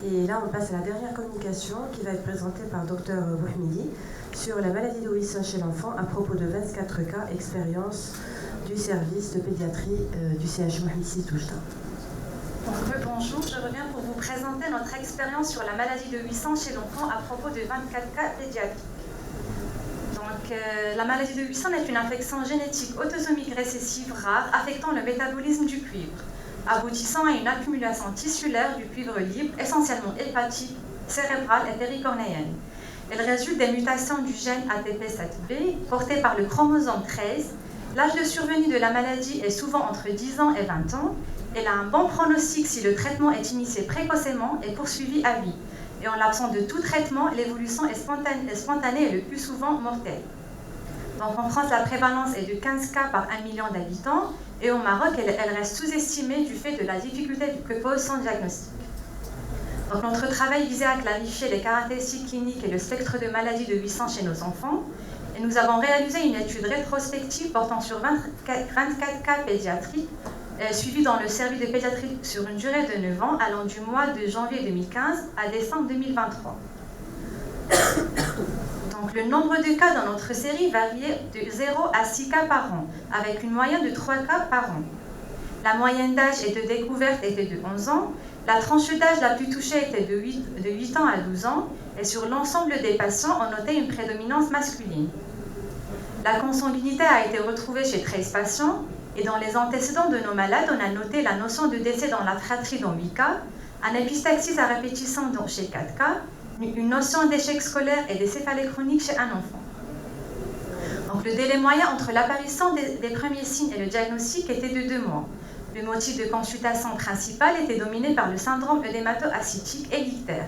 Et là, on passe à la dernière communication qui va être présentée par Dr Bouhmidi sur la maladie de Wilson chez l'enfant à propos de 24 cas expérience du service de pédiatrie du CHU Mohamed VI d'Oujda. Bonjour, je reviens pour vous présenter notre expérience sur la maladie de Wilson chez l'enfant à propos de 24 cas pédiatriques. La maladie de Wilson est une infection génétique autosomique récessive rare affectant le métabolisme du cuivre, aboutissant à une accumulation tissulaire du cuivre libre, essentiellement hépatique, cérébrale et péricornéenne. Elle résulte des mutations du gène ATP7B porté par le chromosome 13. L'âge de survenue de la maladie est souvent entre 10 ans et 20 ans. Elle a un bon pronostic si le traitement est initié précocement et poursuivi à vie. Et en l'absence de tout traitement, l'évolution est spontanée et le plus souvent mortelle. Donc en France, la prévalence est de 15 cas par 1 million d'habitants et au Maroc, elle reste sous-estimée du fait de la difficulté que pose son diagnostic. Donc notre travail visait à clarifier les caractéristiques cliniques et le spectre de maladies de Wilson chez nos enfants. Et nous avons réalisé une étude rétrospective portant sur 24 cas pédiatriques suivis dans le service de pédiatrie sur une durée de 9 ans allant du mois de janvier 2015 à décembre 2023. Donc, le nombre de cas dans notre série variait de 0 à 6 cas par an, avec une moyenne de 3 cas par an. La moyenne d'âge et de découverte était de 11 ans, la tranche d'âge la plus touchée était de 8 ans à 12 ans, et sur l'ensemble des patients, on notait une prédominance masculine. La consanguinité a été retrouvée chez 13 patients, et dans les antécédents de nos malades, on a noté la notion de décès dans la fratrie dans 8 cas, un épistaxis à répétition chez 4 cas, une notion d'échec scolaire et des céphalées chroniques chez un enfant. Donc, le délai moyen entre l'apparition des premiers signes et le diagnostic était de 2 mois. Le motif de consultation principal était dominé par le syndrome œdémato-ascitique et l'ictère.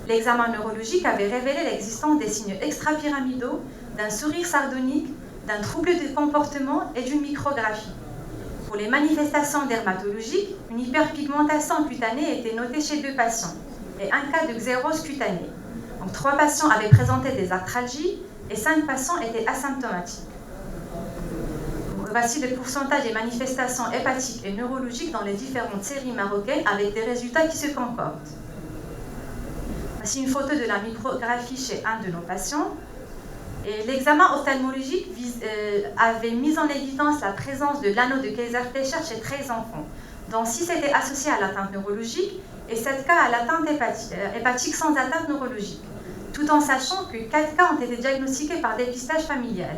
L'examen neurologique avait révélé l'existence des signes extrapyramidaux, d'un sourire sardonique, d'un trouble de comportement et d'une micrographie. Pour les manifestations dermatologiques, une hyperpigmentation cutanée était notée chez 2 patients et un cas de xérose cutanée. Donc 3 patients avaient présenté des arthralgies et 5 patients étaient asymptomatiques. Voici le pourcentage des manifestations hépatiques et neurologiques dans les différentes séries marocaines avec des résultats qui se concordent. Voici une photo de la micrographie chez un de nos patients. Et l'examen ophtalmologique avait mis en évidence la présence de l'anneau de Kayser-Fleischer chez 13 enfants, dont 6 étaient associés à l'atteinte neurologique et 7 cas à l'atteinte hépatique sans atteinte neurologique, tout en sachant que 4 cas ont été diagnostiqués par dépistage familial.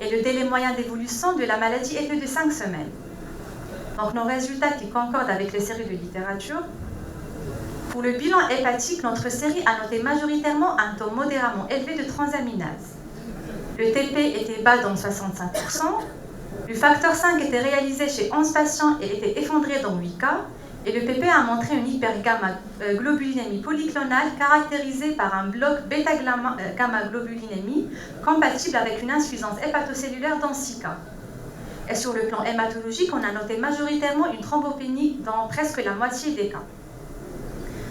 Et le délai moyen d'évolution de la maladie était de 5 semaines. Donc nos résultats qui concordent avec les séries de littérature. Pour le bilan hépatique, notre série a noté majoritairement un taux modérément élevé de transaminase. Le TP était bas dans 65%, le facteur 5 était réalisé chez 11 patients et était effondré dans 8 cas, et le PP a montré une hypergamma-globulinémie polyclonale caractérisée par un bloc bêta-gamma-globulinémie compatible avec une insuffisance hépatocellulaire dans 6 cas. Et sur le plan hématologique, on a noté majoritairement une thrombopénie dans presque la moitié des cas.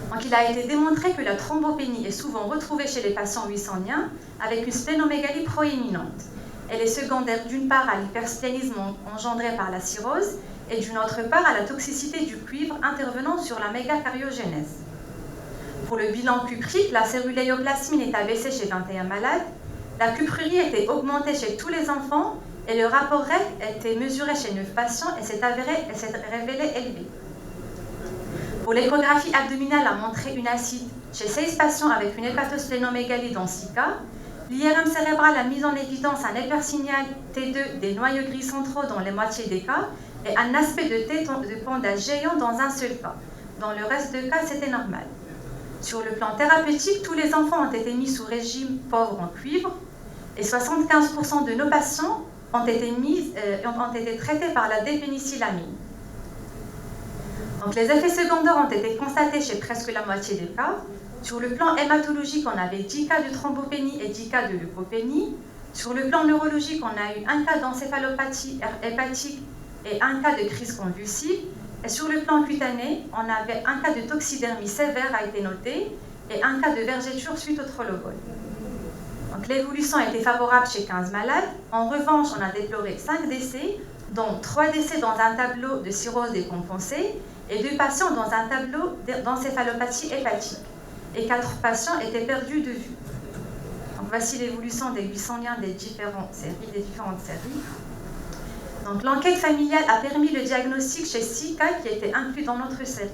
Donc, il a été démontré que la thrombopénie est souvent retrouvée chez les patients wilsoniens avec une splénomégalie proéminente. Elle est secondaire d'une part à l'hypersplénisme engendré par la cirrhose et d'une autre part à la toxicité du cuivre intervenant sur la mégacariogénèse. Pour le bilan cuprique, la céruléoplasmine est abaissée chez 21 malades, la cuprurie était augmentée chez tous les enfants et le rapport REC a été mesuré chez 9 patients et s'est révélé élevé. Pour l'échographie abdominale a montré une acide chez 16 patients avec une hépatosplénomégalie dans 6 cas. L'IRM cérébral a mis en évidence un hypersignal T2 des noyaux gris centraux dans les moitiés des cas et un aspect de panda géant dans un seul cas. Dans le reste des cas, c'était normal. Sur le plan thérapeutique, tous les enfants ont été mis sous régime pauvre en cuivre et 75% de nos patients ont été traités par la dépénicillamine. Donc, les effets secondaires ont été constatés chez presque la moitié des cas. Sur le plan hématologique, on avait 10 cas de thrombopénie et 10 cas de leucopénie. Sur le plan neurologique, on a eu un cas d'encéphalopathie hépatique et un cas de crise convulsive. Et sur le plan cutané, on avait un cas de toxidermie sévère a été noté et un cas de vergeture suite au trolobol. Donc, l'évolution a été favorable chez 15 malades. En revanche, on a déploré 5 décès, dont 3 décès dans un tableau de cirrhose décompensée et 2 patients dans un tableau d'encéphalopathie hépatique. Et 4 patients étaient perdus de vue. Donc voici l'évolution des glycémiens des différentes séries. Donc l'enquête familiale a permis le diagnostic chez 6 cas qui étaient inclus dans notre série.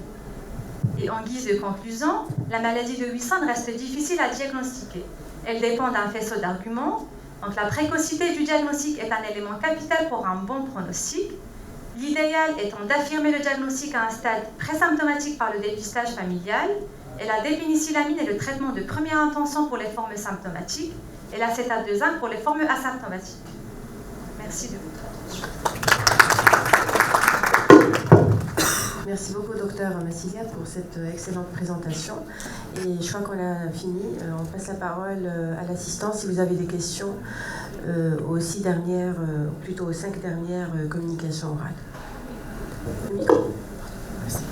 Et en guise de conclusion, la maladie de Wilson reste difficile à diagnostiquer. Elle dépend d'un faisceau d'arguments. Donc la précocité du diagnostic est un élément capital pour un bon pronostic. L'idéal étant d'affirmer le diagnostic à un stade présymptomatique par le dépistage familial. Et la dépénicillamine est le traitement de première intention pour les formes symptomatiques et l'acétate de zinc pour les formes asymptomatiques. Merci de votre attention. Merci beaucoup, docteur Massilia, pour cette excellente présentation. Et je crois qu'on a fini. On passe la parole à l'assistant si vous avez des questions aux 6 dernières, plutôt aux 5 dernières communications orales. Le micro. Merci.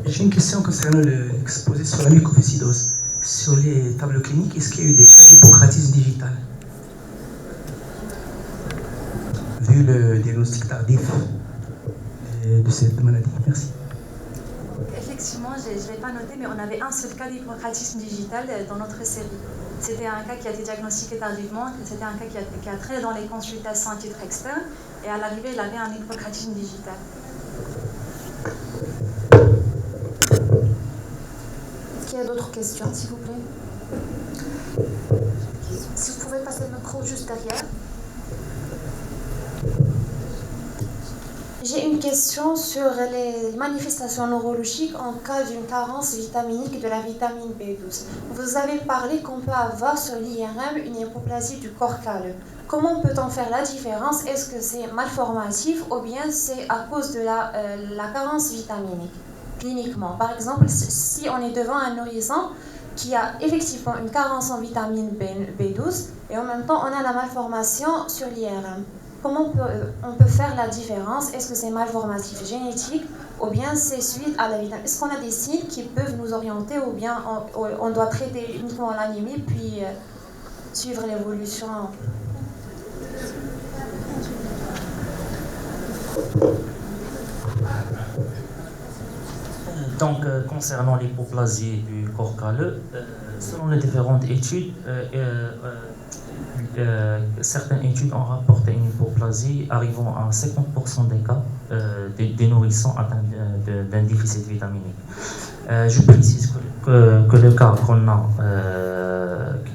J'ai une question concernant l'exposé sur la mucoviscidose. Sur les tableaux cliniques, est-ce qu'il y a eu des cas d'hypocratisme digital vu le diagnostic tardif de cette maladie? Merci. Effectivement, je ne l'ai pas noté, mais on avait un seul cas d'hypocratisme digital dans notre série. C'était un cas qui a été diagnostiqué tardivement, c'était un cas qui a trait dans les consultations à titre externe, et à l'arrivée, il avait un hypocratisme digital. Est-ce qu'il y a d'autres questions, s'il vous plaît? Si vous pouvez passer le micro juste derrière. J'ai une question sur les manifestations neurologiques en cas d'une carence vitaminique de la vitamine B12. Vous avez parlé qu'on peut avoir sur l'IRM une hypoplasie du corps calleux. Comment peut-on faire la différence? Est-ce que c'est malformatif ou bien c'est à cause de la carence vitaminique cliniquement? Par exemple, si on est devant un nourrisson qui a effectivement une carence en vitamine B12 et en même temps on a la malformation sur l'IRM. Comment on peut faire la différence? Est-ce que c'est malformatif génétique ou bien c'est suite à la vitamine? Est-ce qu'on a des signes qui peuvent nous orienter ou bien on doit traiter uniquement l'anémie puis suivre l'évolution? Donc, concernant l'hypoplasie du corps calleux, selon les différentes études, certaines études ont rapporté une hypoplasie arrivant à 50% des cas des nourrissons atteints d'un déficit vitaminique. Je précise que le cas qu'on a,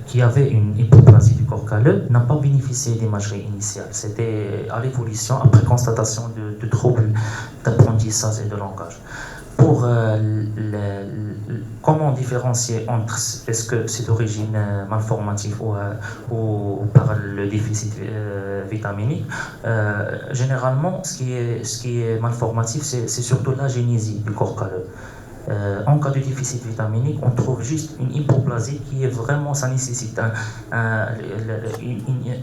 qui avait une hypoplasie du corps calleux, n'a pas bénéficié d'imagerie initiale. C'était à l'évolution après constatation de troubles d'apprentissage et de langage. Pour comment différencier entre est-ce que c'est d'origine malformative ou par le déficit vitaminique, généralement ce qui est malformatif c'est surtout la génésie du corps calleux. En cas de déficit vitaminique, on trouve juste une hypoplasie qui est vraiment, ça nécessite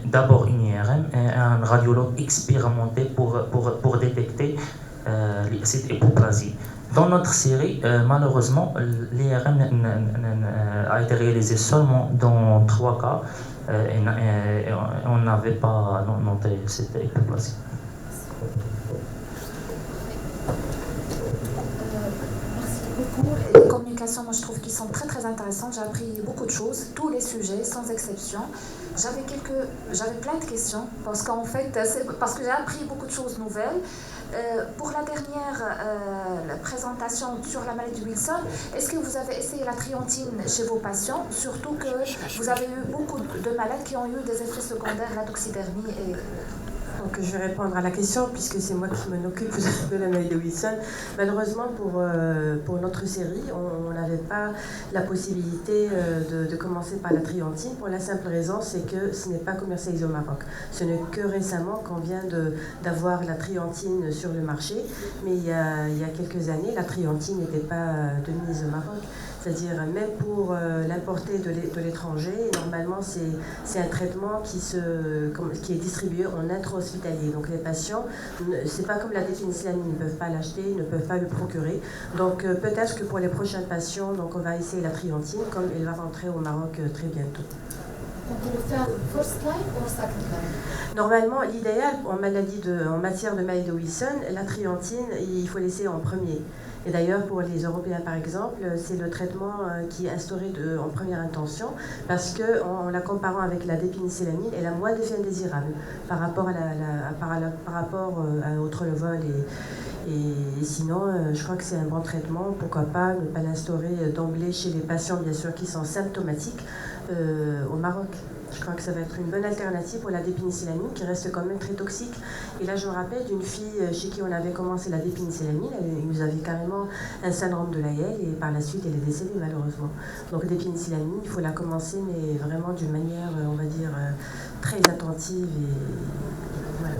d'abord une IRM et un radiologue expérimenté pour détecter cette hypoplasie. Dans notre série, malheureusement, l'IRM a été réalisé seulement dans 3 cas et on n'avait pas noté cette hypoplasie. Les communications, moi je trouve qu'ils sont très très intéressantes. J'ai appris beaucoup de choses, tous les sujets, sans exception. J'avais plein de questions parce qu'en fait, parce que j'ai appris beaucoup de choses nouvelles. Pour la dernière la présentation sur la maladie de Wilson, est-ce que vous avez essayé la triontine chez vos patients? Surtout que vous avez eu beaucoup de malades qui ont eu des effets secondaires, la toxidermie et... Donc je vais répondre à la question puisque c'est moi qui m'en occupe de la maladie de Wilson. Malheureusement pour notre série, on n'avait pas la possibilité de commencer par la triontine pour la simple raison c'est que ce n'est pas commercialisé au Maroc. Ce n'est que récemment qu'on vient d'avoir la triontine sur le marché, mais il y a quelques années la triontine n'était pas de mise au Maroc. C'est-à-dire même pour l'importer de l'étranger, normalement c'est un traitement qui est distribué en intra-hospitalier. Donc les patients, c'est pas comme la défénicillamine, ils ne peuvent pas l'acheter, ils ne peuvent pas le procurer. Donc peut-être que pour les prochains patients, donc on va essayer la triontine comme elle va rentrer au Maroc très bientôt. On peut le faire first line ou second line? Normalement, l'idéal en matière de maladie de Wilson, la triantine, il faut laisser en premier. Et d'ailleurs, pour les Européens, par exemple, c'est le traitement qui est instauré en première intention, parce qu'en la comparant avec la dépénicillamine, elle a moins d'effets indésirables par rapport à autre vol. Et sinon, je crois que c'est un bon traitement. Pourquoi pas ne pas l'instaurer d'emblée chez les patients, bien sûr, qui sont symptomatiques au Maroc. Je crois que ça va être une bonne alternative pour la dépénicillamine qui reste quand même très toxique. Et là, je me rappelle d'une fille chez qui on avait commencé la dépénicillamine. Elle nous avait carrément un syndrome de Lyell et par la suite, elle est décédée malheureusement. Donc, dépénicillamine, il faut la commencer, mais vraiment d'une manière, on va dire, très attentive. Et voilà.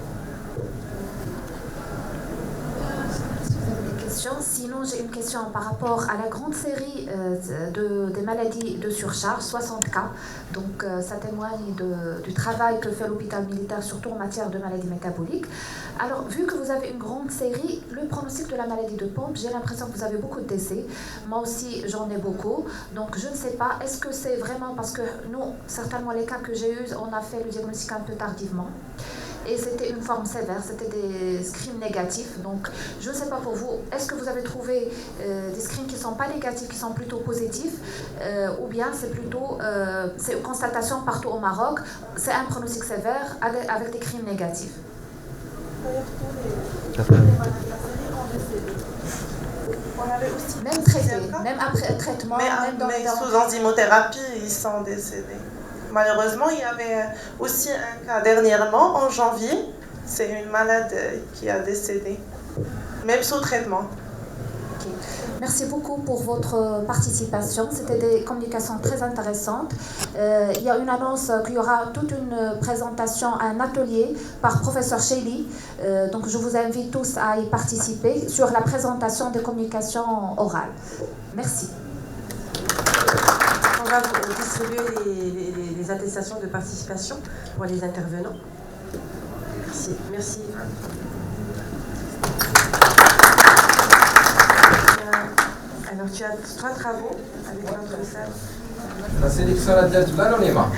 Sinon, j'ai une question par rapport à la grande série des maladies de surcharge, 60 cas. Donc, ça témoigne du travail que fait l'hôpital militaire, surtout en matière de maladies métaboliques. Alors, vu que vous avez une grande série, le pronostic de la maladie de Pompe, j'ai l'impression que vous avez beaucoup de décès. Moi aussi, j'en ai beaucoup. Donc, je ne sais pas, est-ce que c'est vraiment parce que nous, certainement les cas que j'ai eus, on a fait le diagnostic un peu tardivement. Et c'était une forme sévère, c'était des screens négatifs. Donc, je ne sais pas pour vous, est-ce que vous avez trouvé des screens qui ne sont pas négatifs, qui sont plutôt positifs, ou bien c'est plutôt c'est une constatation partout au Maroc, c'est un pronostic sévère avec des screens négatifs? Même traité, même après traitement, même dans mais sous enzymothérapie, ils sont décédés. Malheureusement, il y avait aussi un cas dernièrement, en janvier. C'est une malade qui a décédé, même sous traitement. Okay. Merci beaucoup pour votre participation. C'était des communications très intéressantes. Il y a une annonce qu'il y aura toute une présentation, un atelier par professeur Shelly. Donc, je vous invite tous à y participer sur la présentation des communications orales. Merci. On va vous distribuer les attestations de participation pour les intervenants. Merci. Merci. Alors, tu as 3 travaux avec notre salle. La sélection de l'anonymat.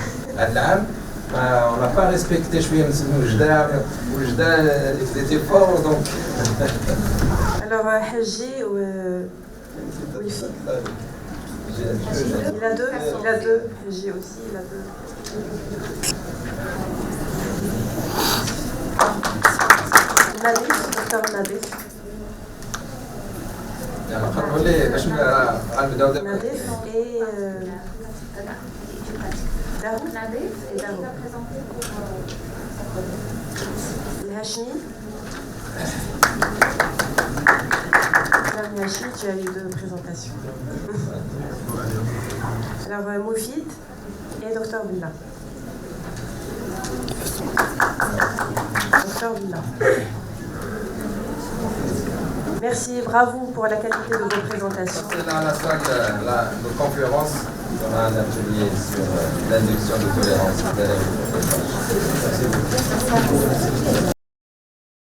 On n'a pas respecté les efforts. Donc. Alors, Haji ou Wifi. Il a deux. J'ai aussi, il a 2. Nadif, docteur Nadif. Nadif et Darou. Et Darou. Le Hachmi. Madame Hachmi, tu as eu 2 présentations. Alors, Moufid et Dr Billah. Dr Billah. Merci, bravo pour la qualité de vos présentations. Dans la salle de conférence, on a un atelier sur l'induction de tolérance. Merci beaucoup.